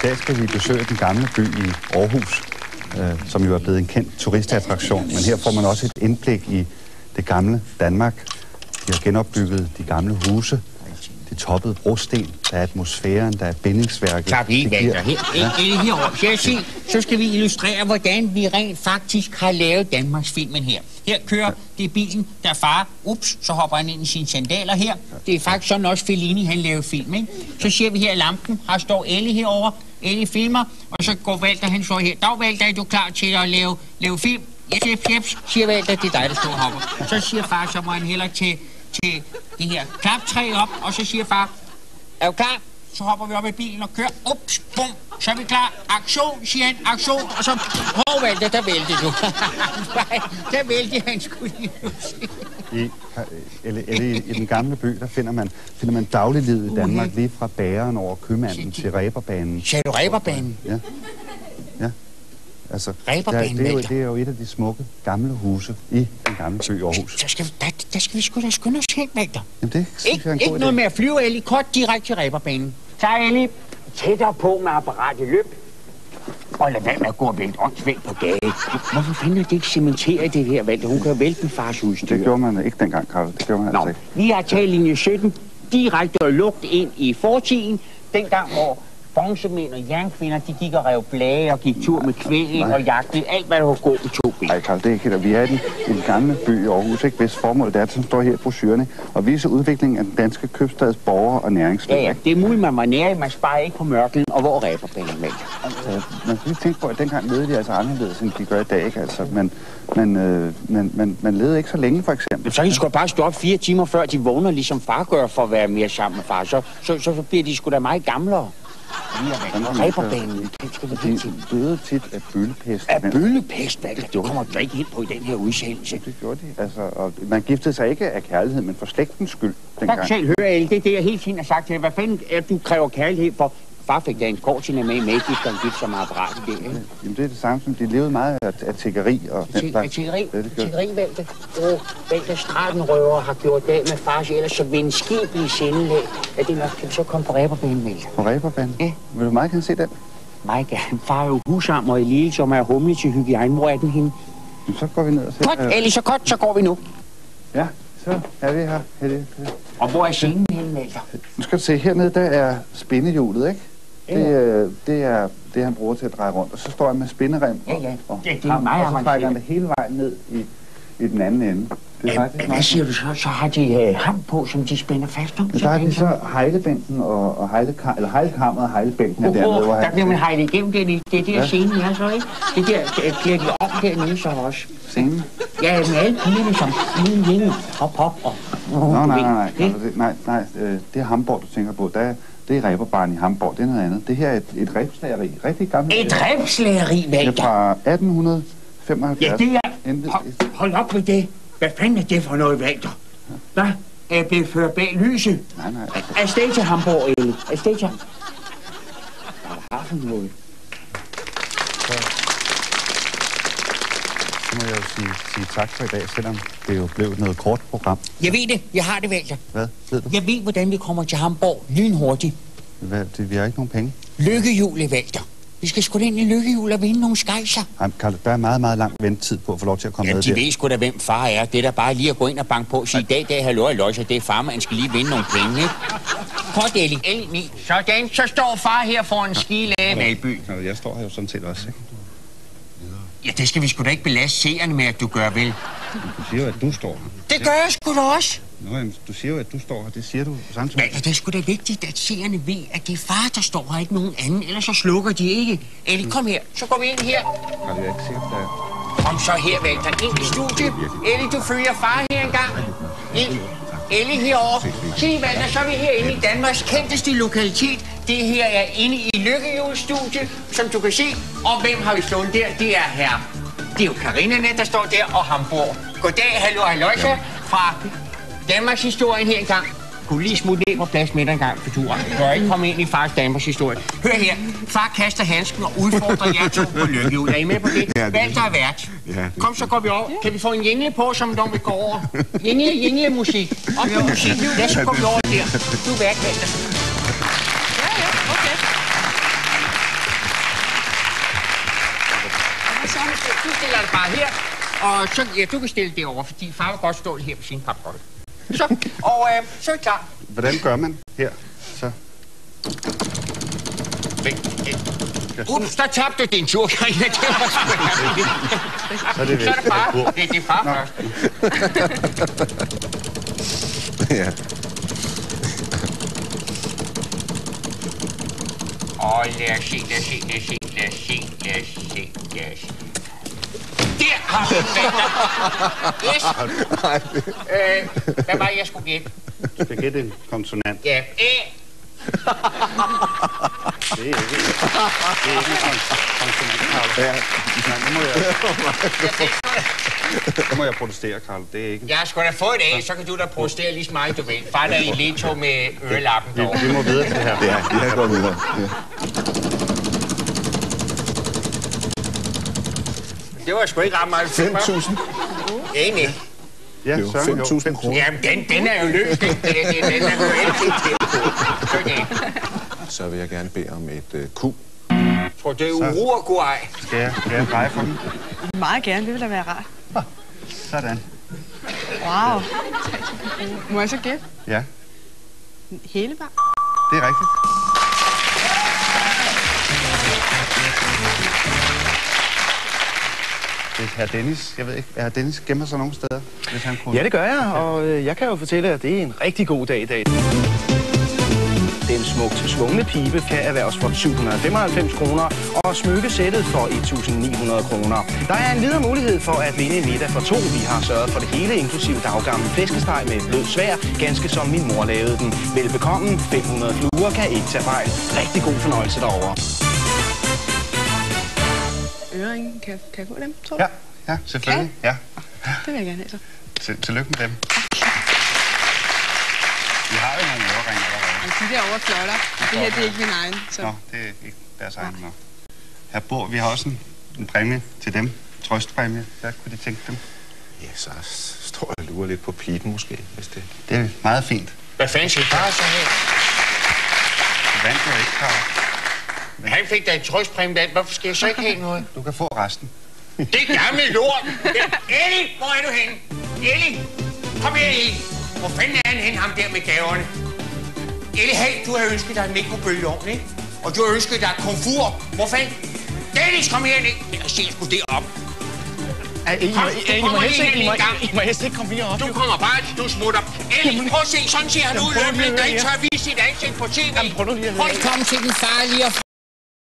dag skal vi besøge den gamle by i Aarhus, som jo er blevet en kendt turistattraktion. Men her får man også et indblik i det gamle Danmark. De har genopbygget de gamle huse, de toppede brosten, der er atmosfæren, der er bindingsværket. Tak lige, Walter. Herovre. Så jeg sige, så skal vi illustrere, hvordan vi rent faktisk har lavet Danmarksfilmen her. Her kører det bilen, der far. Ups, så hopper han ind i sine sandaler her. Det er faktisk sådan også Fellini, han laver film, ikke? Så ser vi her lampen. Her står Ellie herovre. Ellie filmer, og så går Walter, han står her. Dag, Walter, er du klar til at lave film? Jeps, siger Walter, det er dig, der står og hopper. Så siger far, så må han hellere til det her klaptræ op, og så siger far, er du klar? Så hopper vi op i bilen og kører. Ups, bum, så er vi klar. Aktion, siger han, aktion, og så... Walter, der væltede du. Nej, der væltede han sgu lige. I den gamle by, der finder man dagliglivet i Danmark, lige fra bageren over købmanden til Reberbanen. Sagde du Reberbanen? Ja. Altså, det er jo et af de smukke gamle huse i den gamle by Aarhus. Der skal vi sgu da skynde os hen, Walter. Jamen det synes jeg er en god idé. Ikke noget med at flyve, Ellie. Kort direkte til Reberbanen. Så Ellie, tættere på med apparatet løb. Og lad være med at gå og vælte åndsvægt på gaden. Hvorfor fanden er det ikke cementeret det her, Walter? Hun kan jo vælte den fars udstyr. Det gjorde man ikke dengang, Karl. Det gjorde man altså ikke. Vi har taget linje 17 direkte og lugt ind i fortiden. Dengang, hvor bronzemænd og jernkvinder, de gik og rev blage og gik tur med kvæling og jagtede alt, hvad der var god med 2 ben. Nej, Karl, det er ikke helt. Vi er i den gamle by i Aarhus, ikke? Hvis formålet det er, som står her i brochurerne, og viser udviklingen af den danske købstads borgere og næringsliv. Ja, det er muligt, man var nære, man sparer ikke på mørkelen, og hvor Reberbanen med. Man skal lige tænke på, at dengang levede de altså anderledes, end de gør i dag, ikke? Altså, man levede ikke så længe, for eksempel. Så kan de sgu bare stå op 4 timer før de vågner, ligesom far gør, for at være mere sammen med far. Så bliver de sgu da meget gamlere. Reberbanen, det skal vi helt til. De døde tit af bøllepest. Af bøllepest, Walter? Det kommer du ikke ind på i den her udsendelse. Det gjorde de. Altså, og man giftede sig ikke af kærlighed, men for slægtens skyld dengang. Tak selv, hør, Elle. Det er det, jeg helt fint har sagt til dig. Hvad fanden er du kræver kærlighed for? Far fik da en kortina med i medgift, og en gift som apparat i det, ikke? Jamen, det er det samme som, de levede meget af tiggeri og... Tiggeri, Walter. Walter Stratenrøver har gjort det med fars ellers så venskabelige sindelag, at det nok kan så komme på Reberbanen, Walter. På Reberbanen? Ja. Vil du meget gerne se den? Meget gerne. Far er jo husammer i Lille, som er humle til hygiejne. Hvor er den henne? Jamen, så går vi ned og ser... Godt, Ellie, så går vi nu. Ja, så er vi her. Og hvor er scenen henne, Walter? Nu skal du se, hernede der er spindehjulet, ikke? Det er det, han bruger til at dreje rundt. Og så står han med spinderem og det er meget og så trækker han det hele vejen ned i den anden ende. Hvad siger du så? Så har de ham på, som de spænder fast om? Der har de så hejlebænken og hejlekammeret og hejlebænken dernede. Der bliver man hejlet igennem det. Det er der scenen er så, ikke? Det der klæder de om dernede så også. Scenen? Ja, med alle pigerne som lille hop og... Nej, det er Hamborg, du tænker på. Det er Reberbanen i Hamborg, det er noget andet. Det her er et rebslageri, rigtig gammelt. Et rebslageri, Walter? Det er fra 1875. Ja, det er... Hold op med det. Hvad fanden er det for noget, Walter? Hvad? Er jeg blevet ført bag lyset? Nej. Afsted til Hamborg, Elle. Afsted til... Hvad har for noget? Så må jeg jo sige tak for i dag, selvom det jo blev noget kort program. Jeg ved det. Jeg har det, Walter. Hvad? Ved du? Jeg ved, hvordan vi kommer til Hamborg lynhurtigt. Vi har ikke nogen penge. Lykkehjulet, Walter. Vi skal sgu da ind i lykkehjul og vinde nogle skejser. Karl, der er meget, meget lang ventetid på at få lov til at komme med der. De ved sgu da, hvem far er. Det er da bare lige at gå ind og banke på og sige, i dag, halløj, så det er far, man skal lige vinde nogle penge, ikke? Godt, Ellie. Sådan, så står far her foran en skilage Valby. Jeg står her jo sådan set også, ikke? Ja, det skal vi sgu da ikke belaste seerne med, at du gør, vel? Du siger jo, at du står her. Det gør jeg sgu da også. Nå, jamen, du siger jo, at du står her. Det siger du samtidig. Men det er sgu da vigtigt, at seerne ved, at det er far, der står her, ikke nogen anden. Ellers så slukker de ikke. Ellie, kom her. Så går vi ind her. Jeg er ikke sikker på det. Kom så her, Walter. Ind i studiet. Ellie, du følger far her engang. Ind. Ellie herovre. Se, Walter, så er vi herinde i Danmarks kendteste lokalitet. Det her er inde i Lykkehjulsstudiet, som du kan se. Og hvem har vi stået der? Det er her. Det er jo Karina, der står der, og Hamburg. Goddag, halløjsa, fra Danmarks historien her engang. Kunne lige smutte ned på plads med dig engang for turen. Du har ikke kommet ind i fars Danmarks historie. Hør her. Far kaster handsken og udfordrer jer to på lykkehjul. Er I med på det? Walter er vært. Kom, så går vi over. Kan vi få en jingle på, som når vi går over? Jingle musik. Op med musik. Ja, så går vi over der. Du er vært, Walter. Ja, okay. du stiller det bare her. Og så, ja, du kan stille det over, fordi far vil godt stå her på sin papbolle. Så, og så er det klar. Hvordan gør man her? Så. Ups, der tabte du din tur, Karina. Det var sgu Så er det væk. Så er det far. Det er far først. Ja. Og lad os se. Der har vi den. Yes. Hvad var det, jeg skulle gætte? Du skal gætte en konsonant. Ja, Det er ikke en konsonant, Carlo. Ja. Nej, nu må jeg protestere, Carlo. Det er ikke. jeg skal da få et A, så kan du da protestere lige så meget, du vil. Far der i Leto med ørelappen derovre. Vi må videre til her. Ja, vi kan gå videre. Ja. Det var sgu ikke ret meget. 5.000. Enig. Ja, Jo, Søren, 5.000 kroner. Jamen, den er jo løs. Den er jo altid til. Sådan. Så vil jeg gerne bede om et Q. Tror det er Uruguay. Skal jeg dreje for den? Meget gerne, det vil da være rart. Sådan. Wow. Må jeg så gætte? Ja, Hele bare? det er rigtigt. Det er herr Dennis. Jeg ved ikke, er herr Dennis gemmer sig nogle steder, hvis han kunne? Ja, det gør jeg, og jeg kan jo fortælle, at det er en rigtig god dag i dag. Den smukt svungne pibe kan erhverves for 795 kroner, og smykkesættet for 1.900 kroner. Der er en videre mulighed for at vinde en middag for to. Vi har sørget for det hele, inklusive daggammel flæskesteg med blød svær, ganske som min mor lavede den. Velbekomme, 500 fluer kan ikke tage fejl. Rigtig god fornøjelse derovre. Øringen, kan jeg få dem, tror du? Ja, selvfølgelig. Ja. Det vil jeg gerne have så. Tillykke med dem. Vi har jo nogle øreringer allerede. Og de der over flotter. Det her, det er ikke min egen. Så. Nå, det er ikke deres egen. Nå. Her bor vi har også en præmie til dem. Trøstpræmie. Hvad kunne de tænke dem? Ja, så står jeg og lurer lidt på pipen måske, hvis det... Det er meget fint. Hvad fanden skal far så her? Du vandt jo ikke, Carl. Han fik da en trøstpræmie. Hvorfor skal jeg så ikke have noget? Du kan få resten. Det er gamle lort. Ellie, hvor er du henne? Ellie, kom her, Ellie. Hvor fanden er han henne, ham der med gaverne? Ellie, hey, du har ønsket dig en mikrobølgeovn, ikke? Og du har ønsket dig komfur. Hvor fanden? Dennis, kom her, ikke? Jeg ser sgu det op. I må helst ikke komme herop. Du kommer bare, du smutter. Ellie, prøv at se, sådan ser han ud løbende, der ikke tør vise sit ansigt på tv. Prøv nu lige at høre. Velkommen til den farlige og